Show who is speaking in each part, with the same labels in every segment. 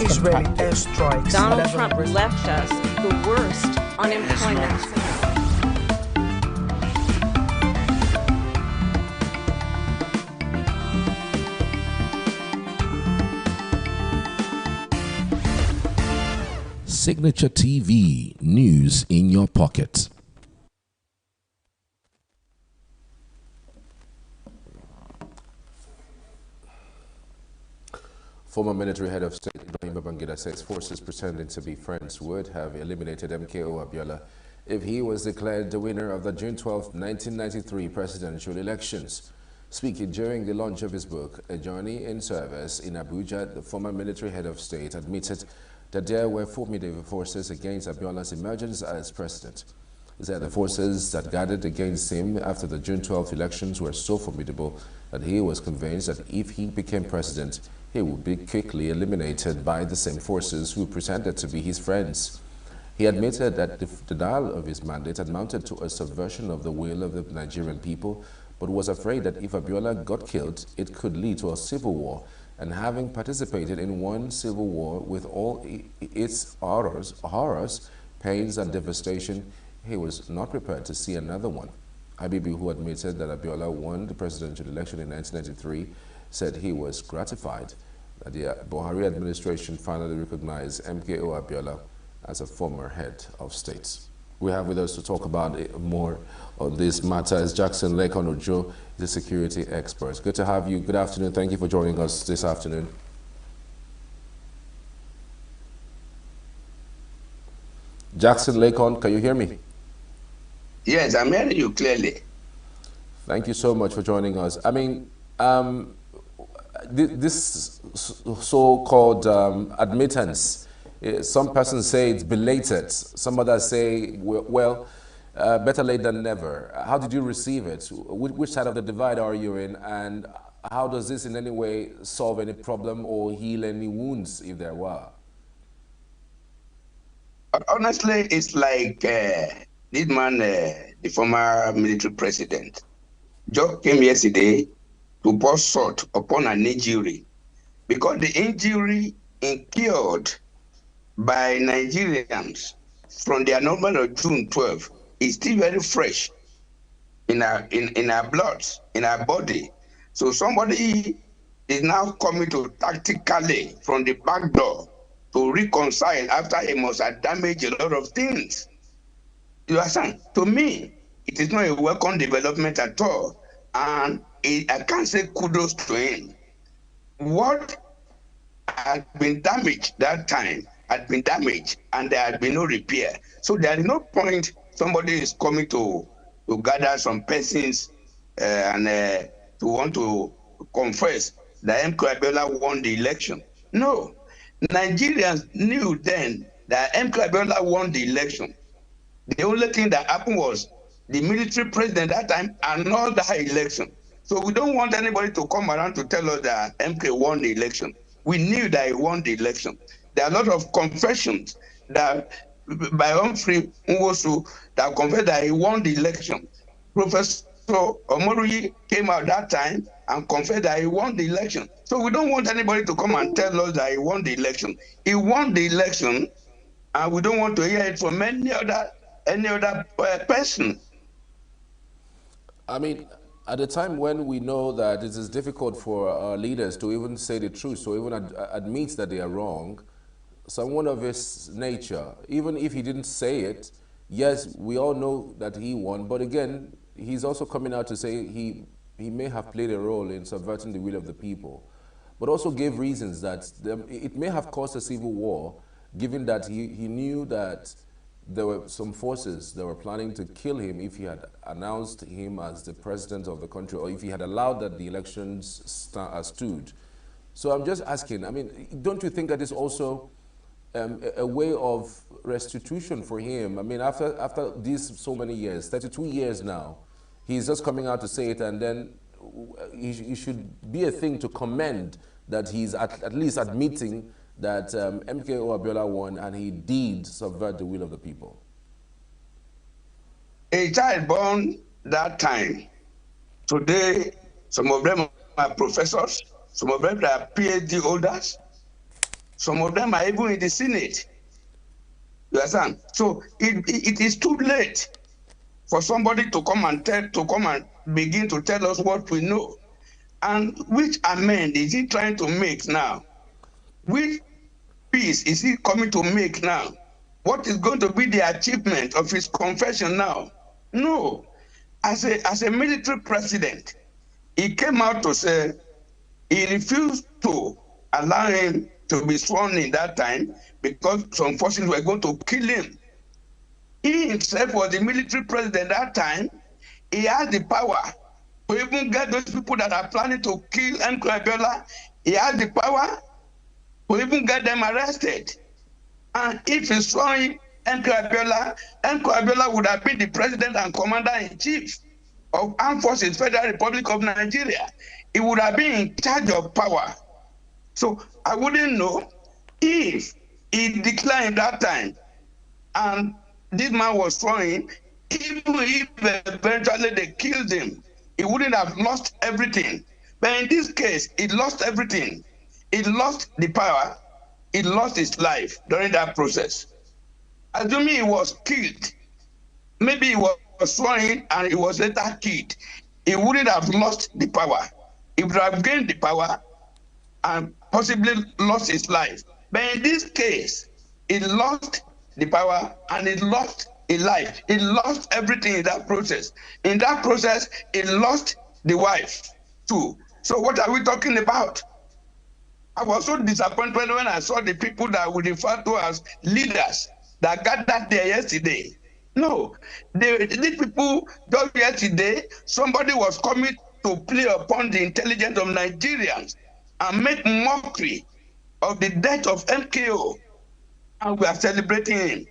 Speaker 1: Israeli airstrikes.
Speaker 2: Donald Trump left us the worst unemployment.
Speaker 3: Signature TV, news in your pocket. Former military head of state Ibrahim Babangida says forces pretending to be friends would have eliminated MKO Abiola if he was declared the winner of the June 12, 1993 presidential elections. Speaking during the launch of his book, A Journey in Service in Abuja, the former military head of state admitted that there were formidable forces against Abiola's emergence as president. He said the forces that gathered against him after the June 12 elections were so formidable that he was convinced that if he became president, he would be quickly eliminated by the same forces who pretended to be his friends. He admitted that the denial of his mandate amounted to a subversion of the will of the Nigerian people, but was afraid that if Abiola got killed, it could lead to a civil war. And having participated in one civil war with all its horrors, pains, and devastation, he was not prepared to see another one. Habibu, who admitted that Abiola won the presidential election in 1993, said he was gratified that the Buhari administration finally recognized MKO Abiola as a former head of state. We have with us to talk about more on this matter is Jackson Lekon Ojo, the security expert. Good to have you. Good afternoon. Thank you for joining us this afternoon. Jackson Lekon, can you hear me?
Speaker 4: Yes, I'm hearing you clearly.
Speaker 3: Thank you so much for joining us. I mean, this so-called admittance, some persons say it's belated, some others say, well, better late than never. How did you receive it? Which side of the divide are you in, and how does this in any way solve any problem or heal any wounds, if there were?
Speaker 4: Honestly, it's like this man, the former military president, just came yesterday to pour salt upon an injury, because the injury incurred by Nigerians from the annulment of June 12 is still very fresh in our blood, in our body. So somebody is now coming to tactically from the back door to reconcile after he must have damaged a lot of things. You understand? To me, it is not a welcome development at all. And I can't say kudos to him. What had been damaged that time had been damaged, and there had been no repair. So there is no point somebody is coming to gather some persons and to want to confess that MK Abiola won the election. No. Nigerians knew then that MK Abiola won the election. The only thing that happened was the military president at that time annulled that election. So we don't want anybody to come around to tell us that MK won the election. We knew that he won the election. There are a lot of confessions that by Humphrey Nwosu that confessed that he won the election. Professor Omoruyi came out that time and confessed that he won the election. So we don't want anybody to come and tell us that he won the election. He won the election, and we don't want to hear it from any other person.
Speaker 3: I mean, at a time when we know that it is difficult for our leaders to even say the truth, so even admit that they are wrong, someone of his nature, even if he didn't say it, yes, we all know that he won, but again, he's also coming out to say he may have played a role in subverting the will of the people, but also gave reasons that it may have caused a civil war, given that he knew that there were some forces that were planning to kill him if he had announced him as the president of the country, or if he had allowed that the elections stood. So I'm just asking, I mean, don't you think that is also a way of restitution for him? I mean, after these so many years, 32 years now, he's just coming out to say it, and then he should be a thing to commend that he's at least admitting that MKO Abiola won and he did subvert the will of the people.
Speaker 4: A child born that time, today, some of them are professors, some of them are PhD holders. Some of them are even in the Senate. You understand? So it is too late for somebody to come and begin to tell us what we know. And which amend is he trying to make now? Which peace is he coming to make now? What is going to be the achievement of his confession now? No. As a military president, he came out to say he refused to allow him to be sworn in that time because some forces were going to kill him. He himself was the military president that time. He had the power to even get those people that are planning to kill MK Abiola. He had the power to even get them arrested. And if he swore in MK Abiola would have been the president and commander-in-chief of Armed Forces, Federal Republic of Nigeria. He would have been in charge of power. So I wouldn't know if he declined that time and this man was sworn in, even if eventually they killed him, he wouldn't have lost everything. But in this case, he lost everything. He lost the power. He lost his life during that process. Assuming he was killed, maybe he was sworn in and he was later killed, he wouldn't have lost the power. He would have gained the power and possibly lost his life. But in this case, he lost the power and he lost a life. He lost everything in that process. In that process, he lost the wife too. So what are we talking about? I was so disappointed when I saw the people that we refer to as leaders that gathered there yesterday. No, these people, just yesterday, somebody was coming to play upon the intelligence of Nigerians and make mockery of the death of MKO, and we are celebrating him.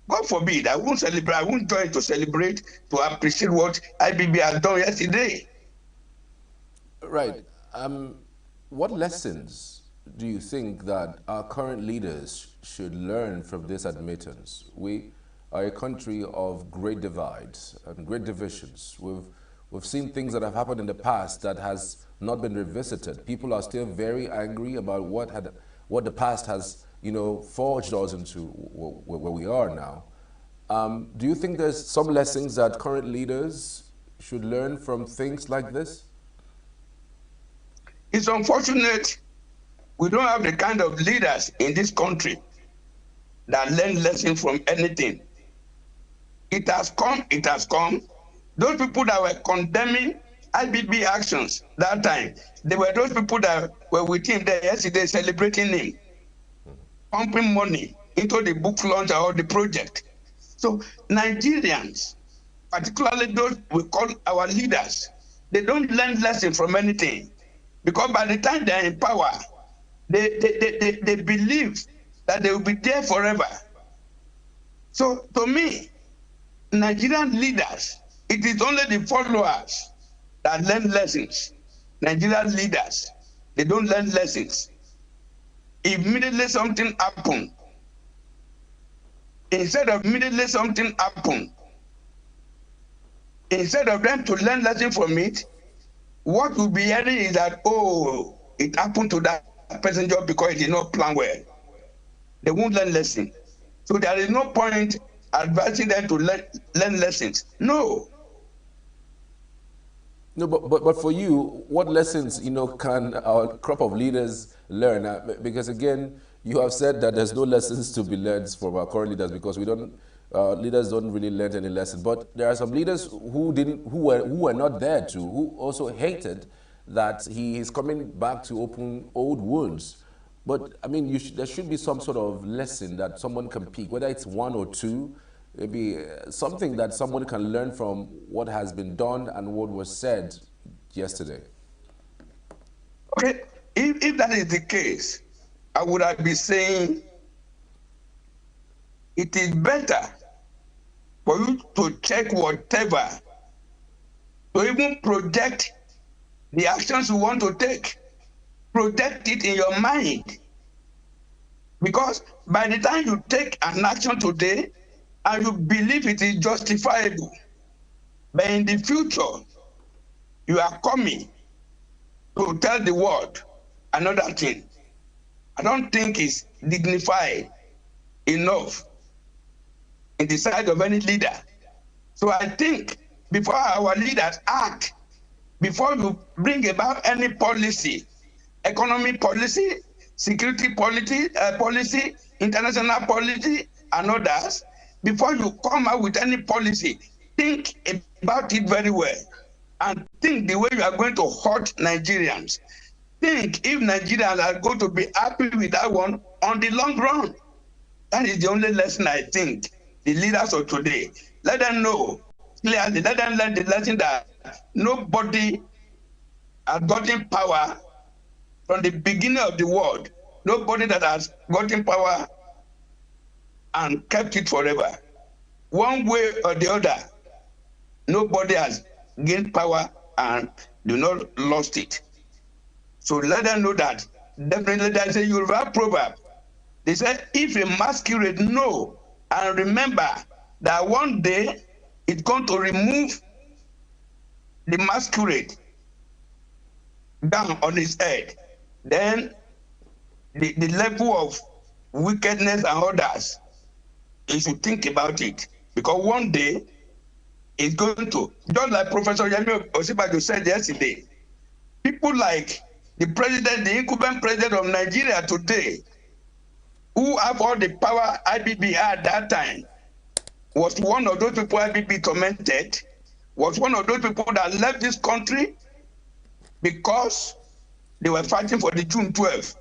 Speaker 4: God forbid, I won't celebrate, I won't join to celebrate, to appreciate what IBB has done yesterday.
Speaker 3: Right. What lessons do you think that our current leaders should learn from this admittance? We are a country of great divides and great divisions. We've seen things that have happened in the past that has not been revisited. People are still very angry about what the past has, forged us into where we are now. Do you think there's some lessons that current leaders should learn from things like this?
Speaker 4: It's unfortunate we don't have the kind of leaders in this country that learn lessons from anything. It has come, it has come. Those people that were condemning IBB actions that time, they were those people that were with him there yesterday celebrating him, pumping money into the book launch or the project. So Nigerians, particularly those we call our leaders, they don't learn lessons from anything. Because by the time they're in power, they believe that they will be there forever. So to me, Nigerian leaders, it is only the followers that learn lessons. Nigerian leaders, they don't learn lessons. Immediately something happened. Instead of immediately something happened, instead of them to learn lesson from it, what will be hearing is that, oh, it happened to that person just because it did not plan well. They won't learn lesson. So there is no point advising them to learn lessons. No.
Speaker 3: No, but for you, what lessons, can our crop of leaders learn? Because again, you have said that there's no lessons to be learned from our current leaders because leaders don't really learn any lessons. But there are some leaders who were not there who also hated that he is coming back to open old wounds. But I mean, there should be some sort of lesson that someone can pick, whether it's one or two, maybe something that someone can learn from what has been done and what was said yesterday.
Speaker 4: Okay, if that is the case, I would have been saying it is better for you to check whatever, to even project the actions you want to take. Project it in your mind. Because by the time you take an action today and you believe it is justifiable, but in the future, you are coming to tell the world another thing. I don't think is dignified enough in the sight of any leader. So I think before our leaders act, before you bring about any policy, economic policy, security policy, international policy, and others, before you come out with any policy, think about it very well. And think the way you are going to hurt Nigerians. Think if Nigerians are going to be happy with that one on the long run. That is the only lesson I think the leaders of today, let them know clearly, let them learn the lesson that nobody has gotten power from the beginning of the world. Nobody that has gotten power and kept it forever. One way or the other, nobody has gained power and do not lost it. So let them know that. Definitely, there's a Yoruba proverb. They said, if a masquerade know and remember that one day it's going to remove the masquerade down on his head, then the level of wickedness and others, you should think about it. Because one day it's going to, just like Professor Yemi Osinbajo said yesterday, people like the president, the incumbent president of Nigeria today, who have all the power IBB had at that time, was one of those people IBB tormented, was one of those people that left this country because they were fighting for the June 12th.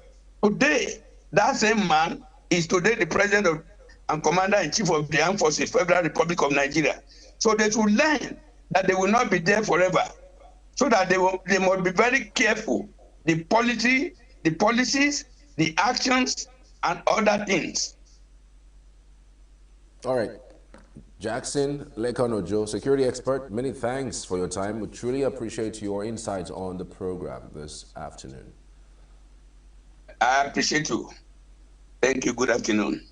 Speaker 4: Today, that same man is today the president of, and commander-in-chief of the Armed Forces, Federal Republic of Nigeria. So they should learn that they will not be there forever. So that they must be very careful. The policy, the policies, the actions, and other things.
Speaker 3: All right. Jackson Lekanojo, security expert, many thanks for your time. We truly appreciate your insights on the program this afternoon.
Speaker 4: I appreciate you. Thank you. Good afternoon.